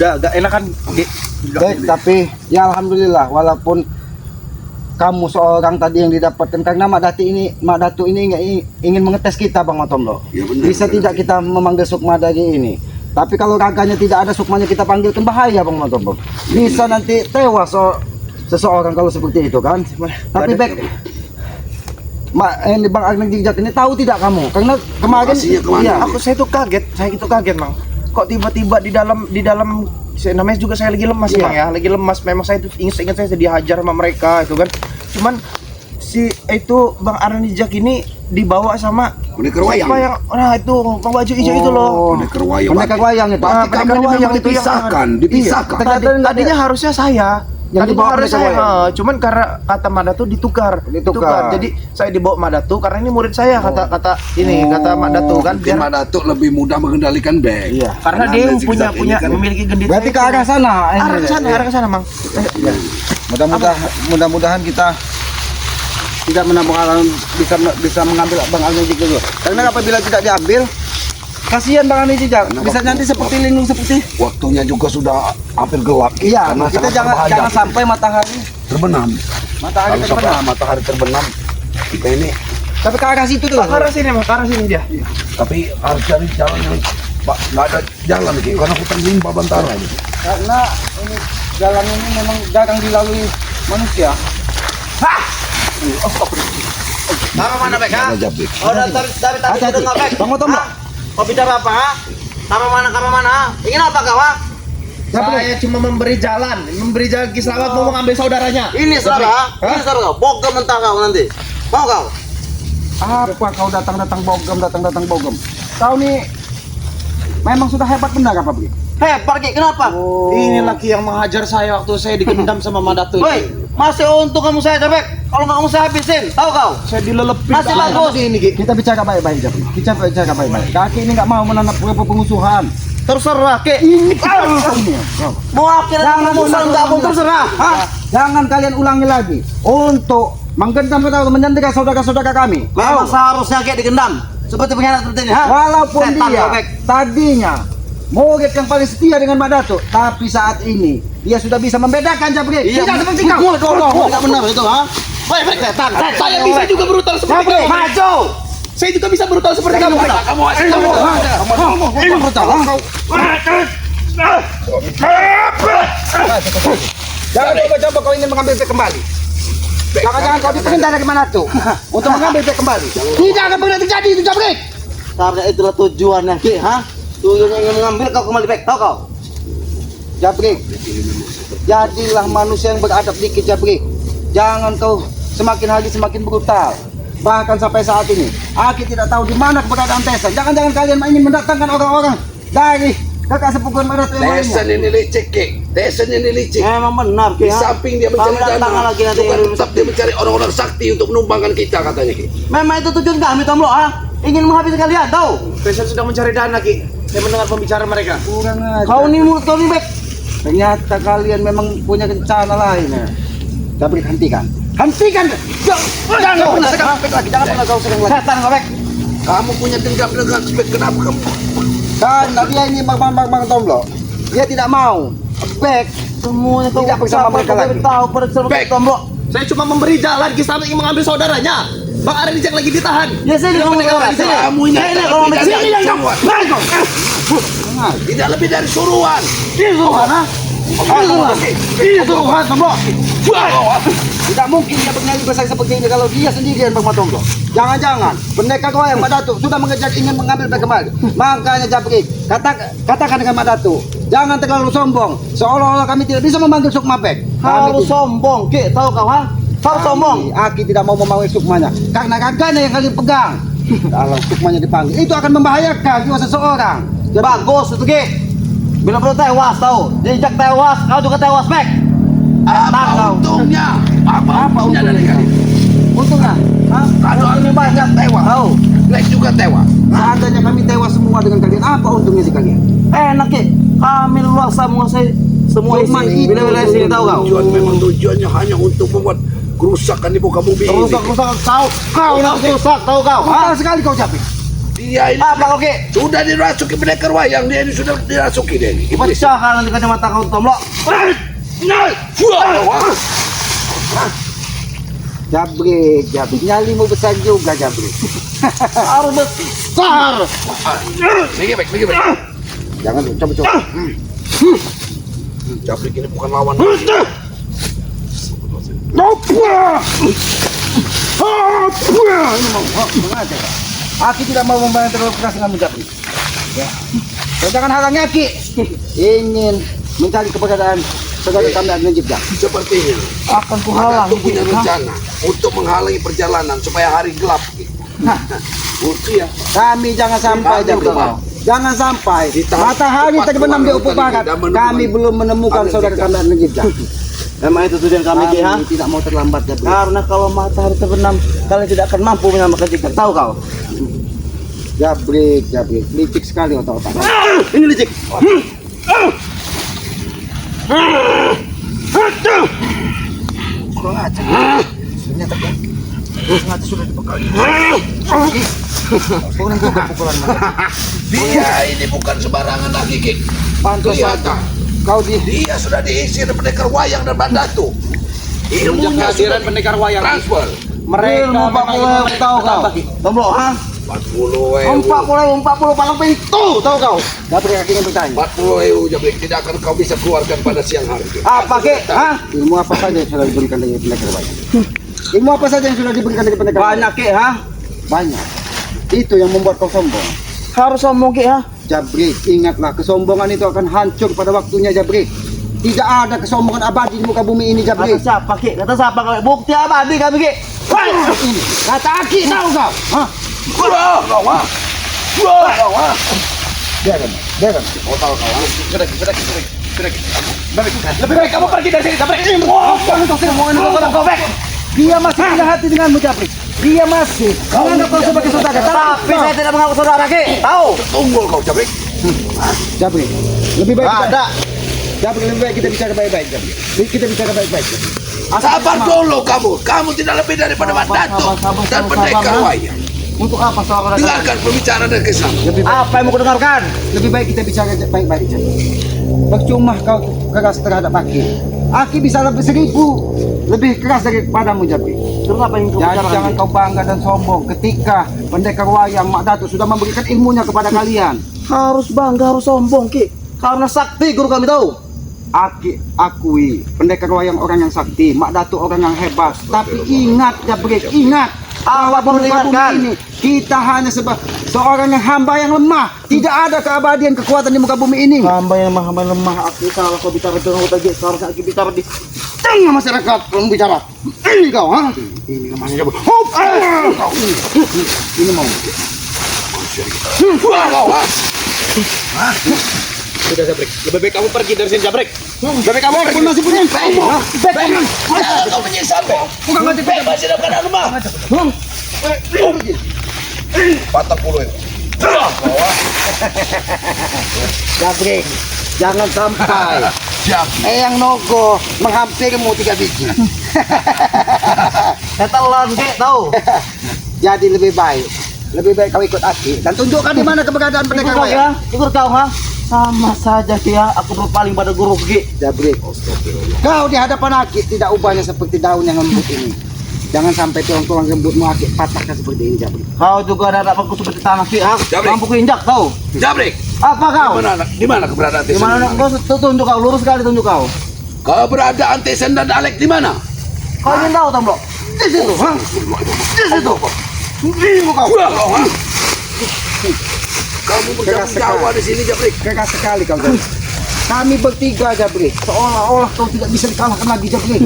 udah agak enakan. Baik, tapi ya alhamdulillah walaupun kamu seorang tadi yang didapatkan karena Mak Datu ini ingin mengetes kita Bang Matomlo. Ya, benar, Bisa benar. tidak kita memanggil Sukma dari ini. Tapi kalau raganya tidak ada Sukmanya kita panggil kan bahaya Bang Matomlo. Bisa nanti tewas seseorang kalau seperti itu kan. Tapi baik ini Bang Arneng Jijak ini tahu tidak kamu? Karena kemarin Lokasinya kemana? iya, Saya itu kaget, Mang. Kok tiba-tiba di dalam namanya juga saya lagi lemas, Iya. Bang ya. Lagi lemas. Memang saya itu ingat saya dihajar sama mereka itu kan. Cuman si itu Bang Arnijak ini dibawa sama Pendekar wayang. siapa yang itu Bang baju hijau itu loh. Pendekar wayang. pendekar wayang itu. Berarti pendekar kamu wayang memang itu yang- dipisahkan. Tadinya harusnya saya Yang tadinya dibawa harusnya pendekar saya, cuman karena kata Madatu ditukar. Jadi saya dibawa Madatu karena ini murid saya kata Madatu kan Mungkin Mak Datuk lebih mudah mengendalikan bag. Iya. karena dia Anda zigzag punya ini kan memiliki gendit. Berarti ke arah sana. arah ke sana, Mang. Mudah-mudahan kita tidak menambah alam bisa mengambil Bang Arneng Jijak dulu. Karena apabila tidak diambil, kasihan Bang Arneng Jijak. Bisa nanti seperti linglung seperti. Waktunya juga sudah hampir gelap. Iya, Karena kita sangat jangan berbahaya. sampai matahari terbenam. matahari Kalau sampai terbenam. matahari terbenam, kita ini Tapi ke arah situ tuh. Ke arah sini, Mang. Ke arah sini dia. tapi harus cari jalan yang nggak ada jalan nih, karena hutan limbah Bantara ini. Karena ini jalan ini memang jarang dilalui manusia. Tama mana Bek ha? Ada jabrik. Oh dari tadi Hati-hati. dengar Bek. Bang Otom, Ha? Kau bicara apa ha? Tama mana? Ingin apa kau ha? Saya cuma memberi jalan Ki Selamat mau mengambil saudaranya. Ini saudara ha? Ini saudara kau. Bogem mentah kau nanti. Mau kau? Apa kau datang bogem? Kau nih memang sudah hebat benar apa Bri? Hebat Ki, kenapa? Ini laki yang menghajar saya waktu saya digendam sama Madatu. Woi, masih untung kamu saya Bek. Kalau nggak kamu saya habisin, tahu kau? Saya dilelepin. Masih bagus. Ini Ki. Kita bicara baik-baik Jabri. Kita bicara baik-baik. Kaki ini nggak mau menanam pengusuhan. Terserah Ki. Ini Mau akhirnya Jangan kamu ulang, nggak mau terserah. Ha? Jangan kalian ulangi lagi untuk menggentam atau menyantikan saudara-saudara kami. Memang seharusnya Ki digendam. Seperti pengkhianat seperti ini ha? Walaupun Setan dia kau, Bek. tadinya murid yang paling setia dengan Mak Datuk, tapi saat ini dia sudah bisa membedakan Jabri. Iya, Tidak seperti kau. Tidak benar itu ha? Woi, Bek, setan. Saya bisa juga brutal seperti Jabri, kamu. maju. Saya juga bisa brutal seperti kamu. Ini brutal. Jangan coba-coba kau ingin mengambil beg kembali. Jangan kau diperintah dari Mak Datuk untuk mengambil beg kembali. Tidak akan pernah terjadi itu Jabri. Karena itulah tujuannya Ki, ha? Tujuannya ingin mengambil kau kembali Bek, tahu kau? Jabri, jadilah manusia yang beradab dikit Jabri. Jangan kau semakin hari semakin brutal. Bahkan sampai saat ini, aku tidak tahu di mana keberadaan Tesan. Jangan-jangan kalian ingin mendatangkan orang-orang dari kakak sepupu Mak Datuk yang Tesan lainnya. ini licik, Ki. Tesan ini licik. Memang benar Di Ki, ha? samping dia Kami mencari datang dana, lagi nanti. juga tetap dia mencari orang-orang sakti untuk menumbangkan kita katanya, Ki. Memang itu tujuan kami Tomlo, ha? Ingin menghabisi kalian, tahu? Saya sedang mencari dana, Ki. Saya mendengar pembicaraan mereka. Kurang aja. Kau ini mulut kau nih Bek. Ternyata kalian memang punya rencana lain ya. Jabri, hentikan. Hentikan. Jangan pernah sekarang lagi. Jangan pernah kau sering lagi. Setan kau Bek. Kamu punya dendam dengan Spek, kenapa kamu? Karena dia ini Bang Tomlo. Dia tidak mau. Back. Semuanya kau Tidak bersama mereka lagi. Tahu pada Bek. Tomlo. Saya cuma memberi jalan Ki Selamat ingin mengambil saudaranya. Bang Arnijak lagi ditahan. Ya sini kamu Pendekar sini. Kamu ini Sini kamu tidak sini yang ada kamu. Tidak lebih dari suruhan. Ini suruhan, ha? Ini suruhan Tomlo. Tidak mungkin dia bernyanyi besar seperti ini kalau dia sendirian Bang Tomlo. Jangan-jangan pendekar kau yang Mak Datuk sudah mengejar ingin mengambil beg kembali. Makanya Jabri, katakan dengan Mak Datuk, jangan terlalu sombong. Seolah-olah kami tidak bisa memanggil Sukma beg. Harus sombong, Ki. Tahu kau, ha? Harus sombong. Aki tidak mau memanggil Sukmanya karena raganya yang kalian pegang. Kalau Sukmanya dipanggil, itu akan membahayakan jiwa seseorang. Bagus itu Ki. Bila perlu tewas tahu. Jejak tewas, kau juga tewas, Bek. Apa untungnya? Apa untungnya dari kalian? Untungnya, Kalau untungnya banyak. tewas, Tahu. Black juga tewas. Seandainya kami tewas semua dengan kalian, apa untungnya sih kalian? Enak Ki. Kami luasa menguasai semua Cuma isi. itu. Bila-bila sini tahu kau. Tujuannya hanya untuk membuat kerusakan di muka bumi ini. Rusak kau. Kau nak rusak tahu kau. Brutal sekali kau Jabri. Dia ini Apa kau Ki? sudah dirasuki pendekar wayang, dia ini sudah dirasuki dia ini. Iblis. Pecah kan nanti kacamata kau Tomlo. Jabrik, nyalimu besar juga Jabrik. Harus besar. Lagi baik. Jangan coba. Jabrik ini bukan lawan. Mengajar. Aki tidak mau membayar terlalu keras dengan Jabrik. Ya. Kau jangan halangi Aki. Ingin mencari keberadaan saudara kami Adnan Jibda. Sepertinya Akan ku maka halangi. aku punya rencana untuk menghalangi perjalanan supaya hari gelap. Bukti ya. Kami jangan sampai Kami Jabrik. rumah. Jangan sampai Ditahan matahari tepat terbenam di keluar ufuk dari barat. dan menemukan Kami belum menemukan Adnan saudara Jibda. kami Adnan Jibda. Memang itu tujuan kami Ki ha? Kami tidak mau terlambat Jabrik. Karena kalau matahari terbenam, kalian tidak akan mampu menyelamatkan Jika. Tahu kau? Jabrik. Licik sekali otak-otak. Ini licik. Kurang ajar. Ternyata kan. Ternyata sudah dibekali. Pukulan juga pukulan. Dia ini bukan sembarangan lagi, Ki. Pantas Kelihatan. kau di Dia sudah diisi oleh pendekar wayang dan bandatu. Ilmunya sudah pendekar wayang. transfer. Mereka Ilmu memang ilmu tahu kau. Tomlo ha? 40 40 palang pintu, tahu kau? Jabrik akhirnya bertanya. 40 EU Jabrik tidak akan kau bisa keluarkan pada siang hari. Apa Ki? Ha? Ilmu apa saja yang sudah diberikan dari pendekar wayang? Ilmu apa saja yang sudah diberikan dari pendekar wayang? Banyak Ki ha? Banyak. Itu yang membuat kau sombong. Harus sombong Ki ha? Jabrik, ingatlah kesombongan itu akan hancur pada waktunya Jabrik. Tidak ada kesombongan abadi di muka bumi ini Kata Jabrik. siapa Ki? Kata siapa kau? Bukti abadi kami Ki. Ini kata Aki tahu kau? Hah? Wah. Biarkan. Kau tahu kawan. Sudah. Lebih baik kamu pergi dari sini sampai ini. Jangan kau sini mau kau back. Dia masih punya hati denganmu Jabrik. Dia masih menganggap kau sebagai saudara. Tapi saya tidak mengaku saudara Ki. Tahu? Tunggul kau Jabrik. Jabrik, lebih baik kita, Ada. Jabrik, lebih baik kita bicara baik-baik Jabrik. Kita bicara baik-baik. Jabrik. Sabar dulu kamu. Kamu tidak lebih daripada bandatu dan pendekar wayang. Untuk apa saudara? Dengarkan pembicaraan dan kisah. Lebih baik, Apa yang mau kudengarkan? lebih baik kita bicara baik-baik Jabrik. Percuma kau keras terhadap Aki. Aki bisa lebih 1000 lebih keras daripadamu Jabrik. Terus apa yang kau Jadi bicarakan? jangan kau bangga dan sombong ketika pendekar wayang Mak Datuk sudah memberikan ilmunya kepada kalian. Harus bangga, harus sombong Ki. Karena sakti guru kami tahu. Aki akui pendekar wayang orang yang sakti, Mak Datuk orang yang hebat. Tapi ingat Jabrik, ingat Apa perlu bahwa di muka bumi diingatkan? ini kita hanya seorang yang hamba yang lemah. Tidak ada keabadian kekuatan di muka bumi ini. Hamba yang lemah, aku salah kau bicara dengan utak Ki. Seharusnya aku bicara di tengah masyarakat belum bicara. Ini kau, ha? Ini namanya Jabrik. Hop! Ini mau. Sudah Jabrik. Lebih baik kamu pergi dari sini Jabrik. Lebih baik kamu pun masih punya. Kau menyesal kok. Bukan mati bebas dalam keadaan lemah. 40 EU. Jabrik, jangan sampai Eyang Nogo menghampirimu 3 biji. Tetelan Ki, tahu? Jadi lebih baik kau ikut Aki dan tunjukkan di mana keberadaan pendekar Ikut kau wayang. ya? Ikut kau ha? Sama saja Ki ya, aku berpaling pada guru Ki. Jabrik, kau di hadapan Aki tidak ubahnya seperti daun yang lembut ini. Jangan sampai tulang-tulang lembutmu Aki patahkan seperti ini Jabrik. Kau juga ada aku seperti tanah Ki ha? Jabrik. Mampu kuinjak tahu? Jabrik. Apa kau? Di mana keberadaan Di Tesen mana dan kau Alek? tunjuk kau, lurus sekali tunjuk kau. Keberadaan Tesen dan Alek di mana? Kau ingin tahu Tomlo? Di situ, ha? Di situ. Ini kau. Kamu Keras bertanggung jawab di sini Jabrik. Keras sekali kau Jabrik. Kami bertiga Jabrik, seolah-olah kau tidak bisa dikalahkan lagi Jabrik.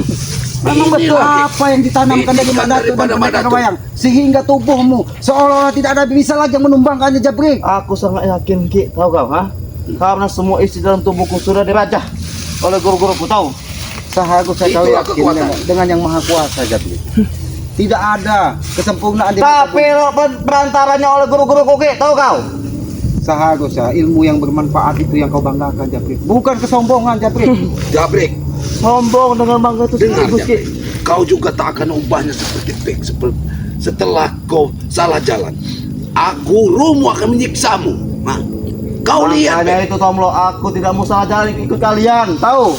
Memang betul apa yang ditanamkan dari Mak Datuk dan pendekar wayang sehingga tubuhmu seolah-olah tidak ada bisa lagi yang menumbangkannya Jabrik. Aku sangat yakin Ki, tahu kau ha? Karena semua isi dalam tubuhku sudah dirajah oleh guru-guruku tahu. Seharusnya kau Itulah yakin kekuatan. dengan yang maha kuasa Jabrik. Tidak ada kesempurnaan di muka Tapi bumi. perantaranya oleh guru-guruku Ki, tahu kau? Seharusnya ilmu yang bermanfaat itu yang kau banggakan Jabrik, bukan kesombongan Jabrik. Jabrik. Sombong dengan bangga itu Dengar sekaligus Ki. Jabrik. Kau juga tak akan ubahnya seperti Pek setelah kau salah jalan. Aku Romo akan menyiksamu. Nah, kau lihat. Makanya itu Tomlo, aku tidak mau salah jalan ikut kalian, tahu?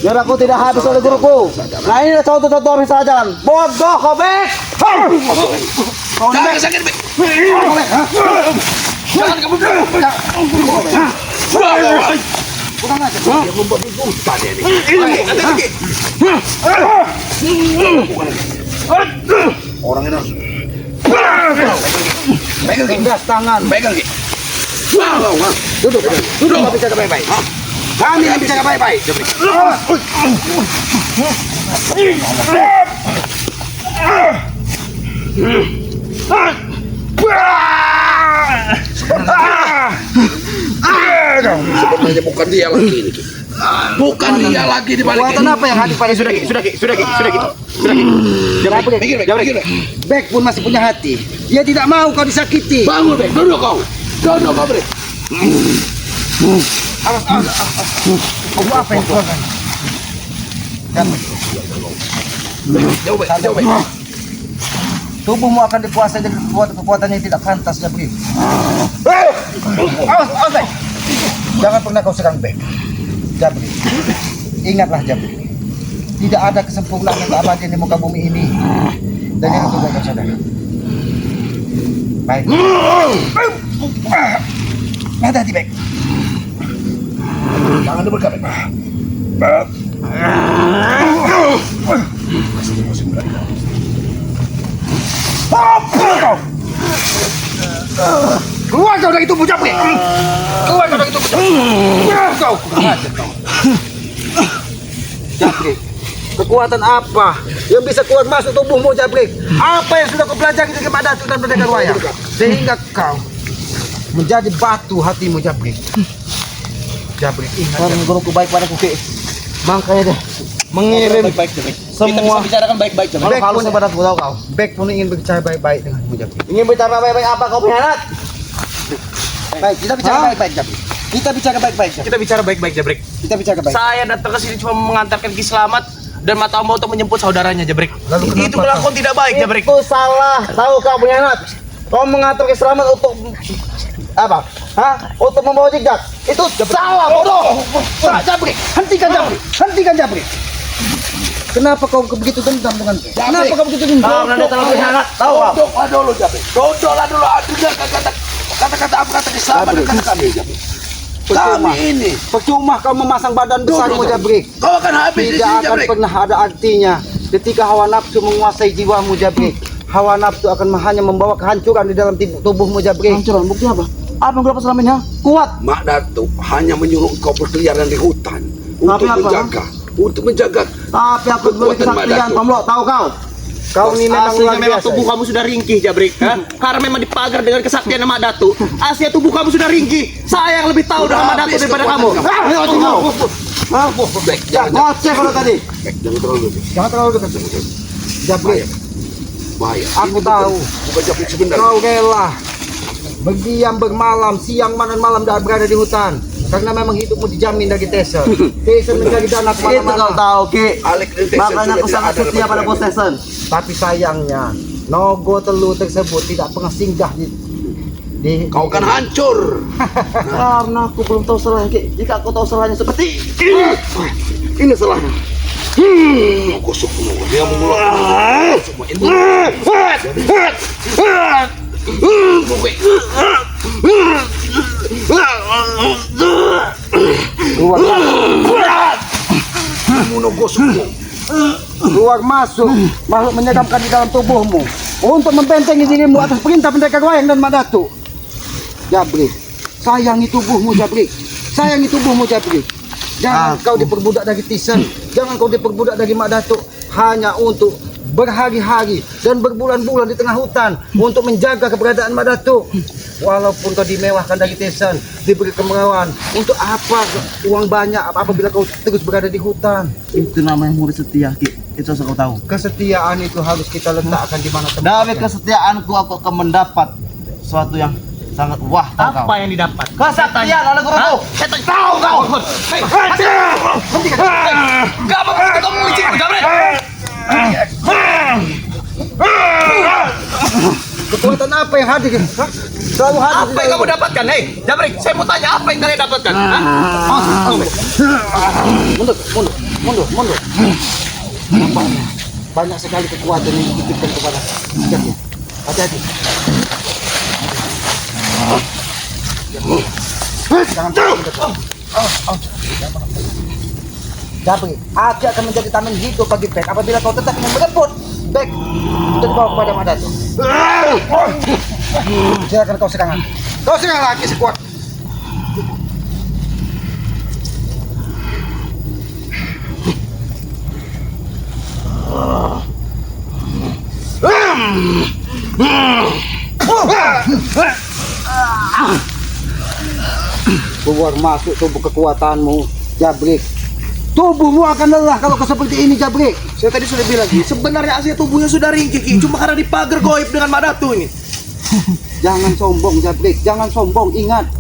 Biar aku tidak habis oleh guruku. Nah ini contoh-contoh orang salah jalan. Bodoh kau, Bek. Kau Jangan sakit, Bek. Jangan kamu. kurang aja. Dia membuat buta dia ini. Lagi. Orang ini harus pegang Ki. Gas tangan. Pegang Ki. Duduk. Duduk. Kami bicara baik-baik. Kami bicara baik-baik. Sebenarnya bukan dia lagi ini, Ki. Bukan dia lagi di balik Kekuatan ini. apa yang hadir pada Sudah Ki, sudah Ki, sudah Ki, sudah Ki. Jangan pergi. Pikir, Bek. Pikir, Bek. Bek pun masih punya hati. Dia tidak mau kau disakiti. Bangun, Bek. Duduk kau. Duduk kau, Bek. Kamu apa yang kau lakukan? Jauh, Bek. Jauh, Bek. Tubuhmu akan dikuasai dengan kekuatan yang tidak pantas, Jabri. Awas, Bek. Jangan pernah kau serang Bek. Jabri. Ingatlah, Jabri. Tidak ada kesempurnaan yang abadi di muka bumi ini. Dan yang itu kau sadar. Baik. Hati-hati, Bek. Jangan diberkati, Bek. Keluar kau dari tubuh Jabri. Keluar kau dari tubuh Jabri. Keluar kau. Jabri. Kekuatan apa yang bisa keluar masuk tubuhmu, Jabri? Apa yang sudah kau pelajari dari Mak Datuk dan Pendekar Wayang sehingga kau menjadi batu hatimu, Jabri? Jabri, ingat. Karena guruku baik padaku, Ki. Makanya deh mengirim Baik-baik, Jabrik. semua. Kita bisa bicarakan baik-baik, Jabrik. Bek pun padaku, tahu kau. Bek pun ingin berbicara baik-baik denganmu, Jabri. Ingin bicara baik-baik apa kau pengkhianat? Baik, kita bicara baik-baik, Jabri. Kita bicara baik-baik, Jabri. Kita bicara baik-baik, Jabrik. Kita bicara baik. Saya datang ke sini cuma mengantarkan Ki Selamat dan Matamba untuk menjemput saudaranya, Jabrik. Lalu kenapa Itu kelakuan tidak baik, Jabrik. Itu salah. Tahu kau pengkhianat. Kau mengatur keselamatan untuk apa? Hah? Untuk membawa jejak. Itu salah, bodoh. Jabri, hentikan Jabri. Hentikan Jabri. Kenapa kau begitu dendam dengan? Kenapa kau begitu dendam? Karena dia telah berkhianat, tahu kau? Duduklah dulu, Jabrik. Duduklah dulu. Dengar kata-kata apa kata Selamat dan kata kami, Jabrik. Kami ini. Percuma kau memasang badan besarmu, Jabri. Kau akan habis di Tidak sini, akan Jabrik. pernah ada artinya ketika hawa nafsu menguasai jiwamu, Jabri. Hawa nafsu akan hanya membawa kehancuran di dalam tubuhmu, Jabri. Kehancuran? Bukti apa? Apa yang kau dapat selama ini? Kuat. Mak Datuk hanya menyuruh kau berkeliaran di hutan untuk apa? menjaga, untuk menjaga. Tapi aku dulu Kekuatan Mak kesaktian, Datuk. Tomlo. Tahu kau? Kau ini memang Aslinya luar memang biasa. tubuh kamu sudah ringkih, Jabrik. Karena memang dipagar dengan kesaktian Mak Datuk. Aslinya tubuh kamu sudah ringkih. Saya yang lebih tahu dengan Mak Datuk Habis daripada kekuatan kamu. kamu. Bek, jangan Ngoceh kalau tadi. Bek, jangan terlalu. Jangan terlalu dekat. Jabri, Bahaya. aku Ini tahu. Bukan Jabrik sebenarnya. Kau rela berdiam bermalam, siang dan malam berada di hutan. Karena memang hidupmu dijamin dari Tesen. Tesen mencari dana kemana-mana. tahu, Ki. Alex dan Tesen Makanya aku sudah sangat tidak ada setia pada dalam Bos Tesen. Tapi sayangnya, Nogo Telu tersebut tidak pernah singgah di Kau kan hancur. Karena aku belum tahu salahnya, Ki. Jika aku tahu salahnya seperti ini salahnya. Gosok semua. Dia mengeluarkan semua ini. Bukit. Kamu gosokmu. Keluar masuk, makhluk menyegamkan di dalam tubuhmu untuk membentengi dirimu atas perintah Pendekar Wayang dan Mak Datuk. Jabri, sayangi tubuhmu, Jabri. Sayangi tubuhmu, Jabri. Jangan kau diperbudak dari Tisen, jangan kau diperbudak dari Mak Datuk hanya untuk berhari-hari dan berbulan-bulan di tengah hutan untuk menjaga keberadaan Mak Datuk. Walaupun kau dimewahkan dari Tesen, diberi kemewahan, untuk apa uang banyak apabila kau terus berada di hutan? itu namanya murid setia, Ki. Itu harus kau tahu. Kesetiaan itu harus kita letakkan di mana Dari tempatnya. kesetiaanku aku akan mendapat sesuatu yang sangat wah, tahu kau. Apa yang didapat? Kesetiaan oleh guruku. Setan tahu kau. Enggak apa-apa kamu licik, Jabrik. Kekuatan apa apa yang hadir? Hah? Selalu hadir. Apa yang kamu dapatkan? Hei, Jabrik, saya mau tanya apa yang kalian dapatkan? Mundur. Nampaknya banyak sekali kekuatan yang dititipkan kepada Jabrik. Hati-hati. Jangan mendekat. Jabrik, aku akan menjadi taman hidup bagi Bek apabila kau tetap ingin merebut Bek untuk dibawa kepada Madatu. Silakan kau serangan. Kau serang lagi sekuat. Keluar masuk tubuh kekuatanmu, Jabrik. Tubuhmu akan lelah kalau kau seperti ini, Jabrik. Saya tadi sudah bilang, Ki, sebenarnya aslinya tubuhnya sudah ringkih, Ki. Cuma karena dipagar goib dengan Madatu ini. Jangan sombong, Jabrik. Jangan sombong. Ingat,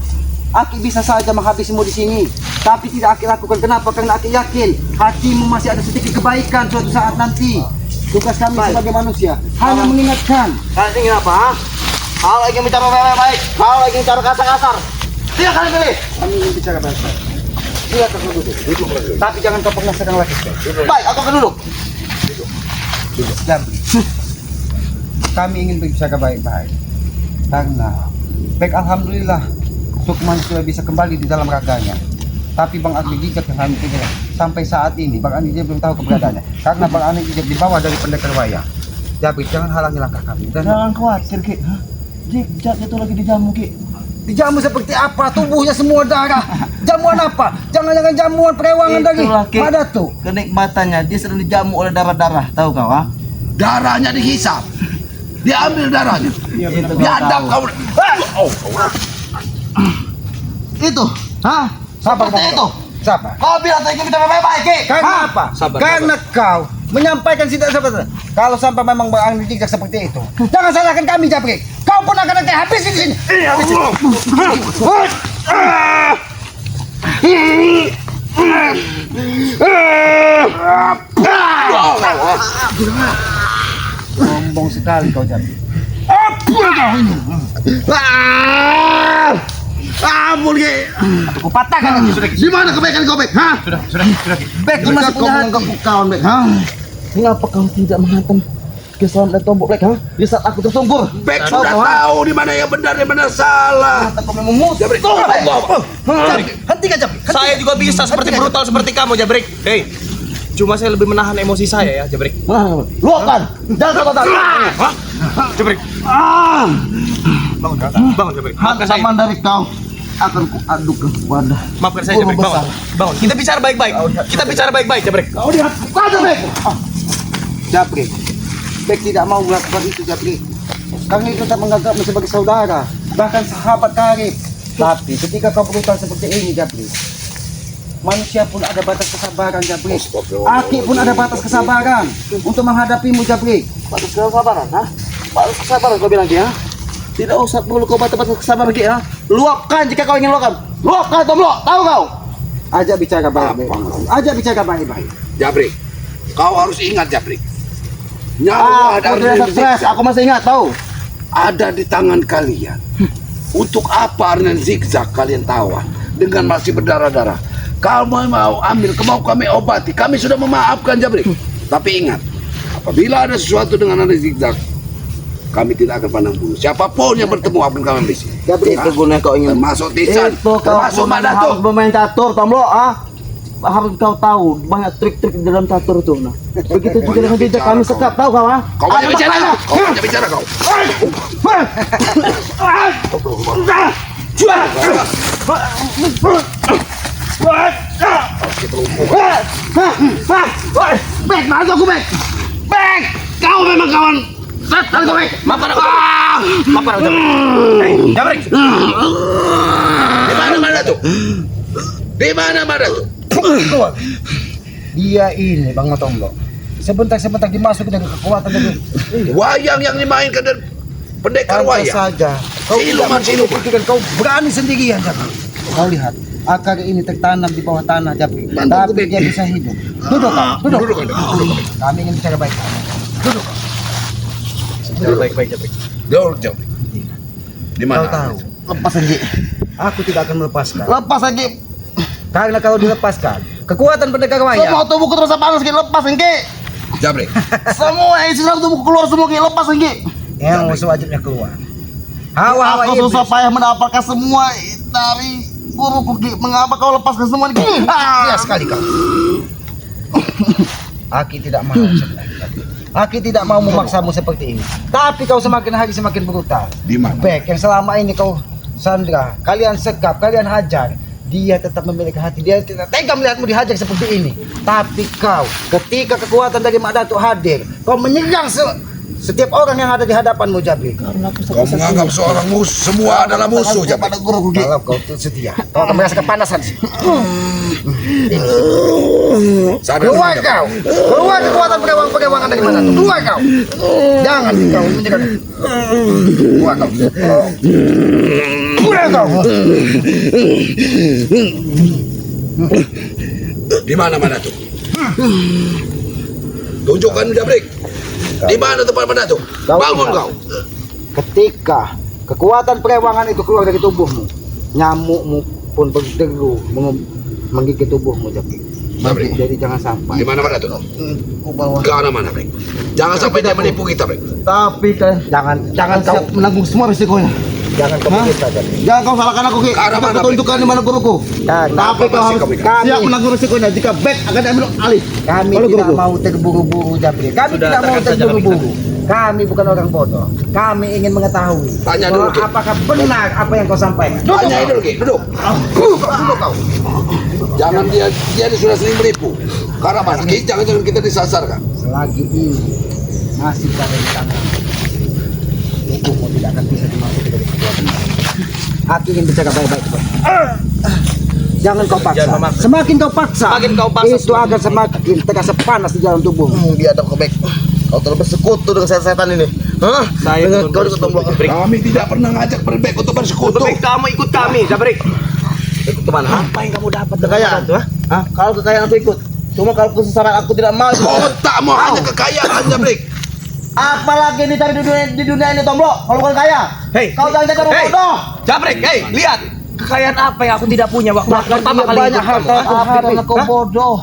Aki bisa saja menghabisimu di sini, tapi tidak Aki lakukan. Kenapa? Karena Aki yakin hatimu masih ada sedikit kebaikan suatu saat nanti. Tugas kami sebagai manusia hanya mengingatkan. Kalian ingin apa? Ha? Kalau ingin bicara baik-baik, kalau ingin bicara kasar-kasar, tidak kalian pilih. Kami ingin bicara baik-baik. Silakan kau duduk. Tapi jangan kau pernah sedang lagi. Baik, aku akan duduk. Jabrik. Kami ingin berbicara baik-baik. Karena baik alhamdulillah Sukman sudah bisa kembali di dalam raganya. Tapi Bang Arni Jijak yang kami pikir sampai saat ini Bang Arni Jijak belum tahu keberadaannya. Karena Bang Arni Jijak dibawa dari pendekar wayang. Jabrik, jangan halangi langkah kami. Dan Jangan khawatir, Ki. Jijak itu lagi dijamu, Ki. dijamu seperti apa? Tubuhnya semua darah. Jamuan apa? Jangan-jangan jamuan perewangan dari Itulah, Ki. Madatu. Kenikmatannya dia sedang dijamu oleh darah-darah, tahu kau? Ha? Darahnya dihisap. Diambil darahnya. Itu Diadap kau. kau. Itu, ha? Sabar, Seperti Bang. itu. Sabar. Kau bilang tadi kita baik-baik, Ki. Karena Ha? apa? Karena kau menyampaikan tidak seperti kalau sampai memang Bang Arni Jijak seperti itu, jangan salahkan kami, Jabrik. Kau pun akan nanti habis di sini. Sombong sekali kau, Jabrik. Ampun, Ki. Aku patahkan lagi. Di mana kebaikan kau, Bek? Hah? Bek, kau masih punya hati. Kawan, Bek. Ha? Mengapa kau tidak menghantam kesalahan dan tombol, Bek? Ha? Di saat aku tersungkur. Bek sudah tahu di mana yang benar, di mana salah. Kau memang musuh. Jabrik. Hentikan, Jabrik. Saya juga bisa seperti brutal seperti kamu, Jabrik. Hei, cuma saya lebih menahan emosi saya ya, Jabrik. Luapkan. Jangan kau tahu. Hah? Jabrik. Bangun, Jabrik. Maafkan saya. Hantaman dari kau akan kuaduk ke wadah. Maafkan saya, Jabrik. Bangun. Bangun. Kita bicara baik-baik. Kita bicara baik-baik, Jabrik. Kau lihat, kau Jabrik. Jabrik. Bek tidak mau melakukan itu, Jabrik. Kami tetap menganggapmu sebagai saudara, bahkan sahabat karib. Tapi ketika kau brutal seperti ini, Jabrik, manusia pun ada batas kesabaran, Jabrik. Aki pun ada batas kesabaran untuk menghadapimu, Jabrik. Batas kesabaran, ha? Batas kesabaran kau bilang, Ki, ha? Tidak usah perlu kau batas kesabaran, Ki, ha? Luapkan jika kau ingin luapkan. Luapkan, Tomblo. Tahu kau? Ajak bicara baik-baik. Ajak bicara baik-baik. Jabrik, kau harus ingat, Jabrik. Nyawa Aku tidak stres. Aku masih ingat, tahu? ada di tangan kalian. Untuk apa Arnen zigzag kalian tawan dengan masih berdarah-darah? Kamu mau ambil, mau kami obati. Kami sudah memaafkan, Jabrik. Tapi ingat, apabila ada sesuatu dengan Arnen zigzag, kami tidak akan pandang bulu. Siapapun yang bertemu akan kami habisi. Jabrik, Itu gunanya kau ingin. Termasuk Tisan, Itu kau termasuk harus Madatu. bermain catur, Tomblo, ha? Harus kau tahu banyak trik-trik di dalam catur itu. Nah, begitu juga dengan jejak kami sekap, tahu kau, ha? Kau banyak bicara, kau banyak bicara kau. Bek, masuk aku, Bek. Bek, kau memang kawan. Setan kau, Bek. Maafkan aku. Maafkan aku, Jabrik. Hei, Jabrik. Di mana Madatu? Di mana Madatu? Dia ini Bang Matomblo. Sebentar-sebentar dimasuk dengan kekuatan dari Wayang yang dimainkan dan pendekar pantas wayang. saja. Kau Siluman, tidak siluman. memikirkan, kau berani sendirian, Jabrik. Kau lihat, akar ini tertanam di bawah tanah, Jabrik. Bantu Tapi aku, dia Bek. bisa hidup. Duduk, kau. Duduk. Duduk, duduk. Kami ingin bicara baik. Duduk. Baik-baik, Jabrik. Jauh, Jabrik. Di Kau mana? tahu, lepas lagi. Aku tidak akan melepaskan. Lepas lagi. Karena kalau dilepaskan, kekuatan pendekar maya. Semua tubuhku terasa panas Ki. Lepas Ki. Jabrik. Semua isi dalam tubuhku keluar semua Ki. Lepas Ki. Yang sewajibnya keluar. Hawa-hawa Aku susah iblis. payah mendapatkan semua dari guruku Ki. Mengapa kau lepaskan semua Ki? Ya sekali kau. Aki tidak mau sebenarnya. Aki tidak mau memaksamu seperti ini. Tapi kau semakin hari semakin brutal. Di mana? Bek yang selama ini kau sandra, kalian sekap, kalian hajar. Dia tetap memiliki hati. Dia tidak tega melihatmu dihajar seperti ini. Tapi kau, ketika kekuatan dari Mak Datuk hadir, kau menyerang setiap orang yang ada di hadapanmu, Jabrik. Kau menganggap seorang musuh, semua adalah musuh, Jabrik. Pada guruku Ki. Kalau kau setia, kau akan merasakan kepanasan sih. Sadar Keluar Jabrik. kau! Keluar kekuatan perewangan dari mana tuh? Keluar kau! Jangan kau menyerang. Keluar kau! Keluar kau! Di mana tuh? Tunjukkan Jabrik. Di mana tempat mana tuh? Kau Bangun lihat. kau. Ketika kekuatan perewangan itu keluar dari tubuhmu, nyamukmu pun berderu menggigit tubuhmu, Jabrik. Jabrik. Jadi jangan Di sampai. mana tuh? Ku bawa. Ke arah mana, Brik? Jangan sampai dia menipu kita, Brik. Tapi kan Jangan kau siap menanggung semua risikonya. jangan kau Hah? begitu, Jabrik. Jangan kau salahkan aku Ki. Ke arah mana, Aku tunjukkan di mana guruku. Tapi kau harus Kami- siap menanggung risikonya jika back akan diambil alih. Kami Oleh tidak guruku. mau terburu-buru, Jabrik. Kami tidak mau terburu-buru. Kami bukan orang bodoh. Kami ingin mengetahui Tanya dulu, bahwa Ki. apakah benar apa yang kau sampaikan. Tanya dulu, Ki. Duduk. Duduk kau. Jangan dia ini sudah sering menipu. Karena mana? Ki, jangan kita disasar, kan? Selagi ini masih pada di tangan, tubuhmu tidak akan bisa dimasuki dari kekuatan. Aku ingin bicara baik-baik, Bos. Jangan kau paksa. Jangan memaksa. Semakin kau paksa, Semakin kau paksa, itu akan semakin terasa panas di dalam tubuhmu. Biadab kau back. Kau telah bersekutu dengan setan ini. Hah? Saya dengan pun kau dengan tombol. Kami tidak pernah ngajak berbek untuk bersekutu. kamu ikut kami, Jabrik. Ikut kemana? Apa yang kamu dapat Kekayaan. Hah? Kalau kekayaan aku ikut. Cuma kalau kesesaran aku tidak mau. Otakmu hanya kekayaan, Jabrik. Apalagi yang dicari di dunia ini Tomblo. Kalau bukan kaya. Hei. Kau jangan jadi orang Hei. bodoh. Jabrik, hei, lihat. Kekayaan apa yang aku tidak punya waktu aku pertama kali banyak ikut harta kamu? aku karena kau bodoh.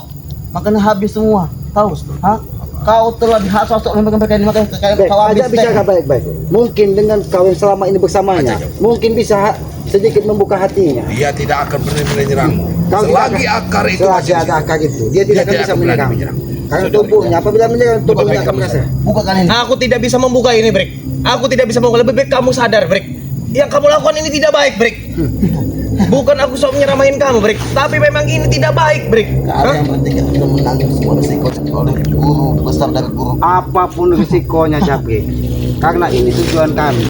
Makanya habis semua. Tahu? Hah? Kau telah dihasut oleh mereka ini makanya kekayaan Baik, kau habis. ajak bicara baik-baik. Mungkin dengan kau yang selama ini bersamanya, mungkin bisa sedikit membuka hatinya. Dia tidak akan pernah menyerangmu. Kau Selagi tidak akar itu selagi masih di ada situ. akar itu, dia tidak akan bisa berani menyerang. menyerang. Karena Saudara. tubuhnya, apabila menyerang tubuhnya Bukan akan kamu merasa. Bukakan ini. Aku tidak bisa membuka ini, Brik. Aku tidak bisa membuka. Lebih baik kamu sadar, Brik. Yang kamu lakukan ini tidak baik, Brik. Bukan aku sok nyeramahin kamu, Brik. Tapi memang ini tidak baik, Brik. Ada yang penting kita sudah menanggung semua resiko oleh guru besar dari guru. Apapun risikonya, Jabrik. Karena ini tujuan kami.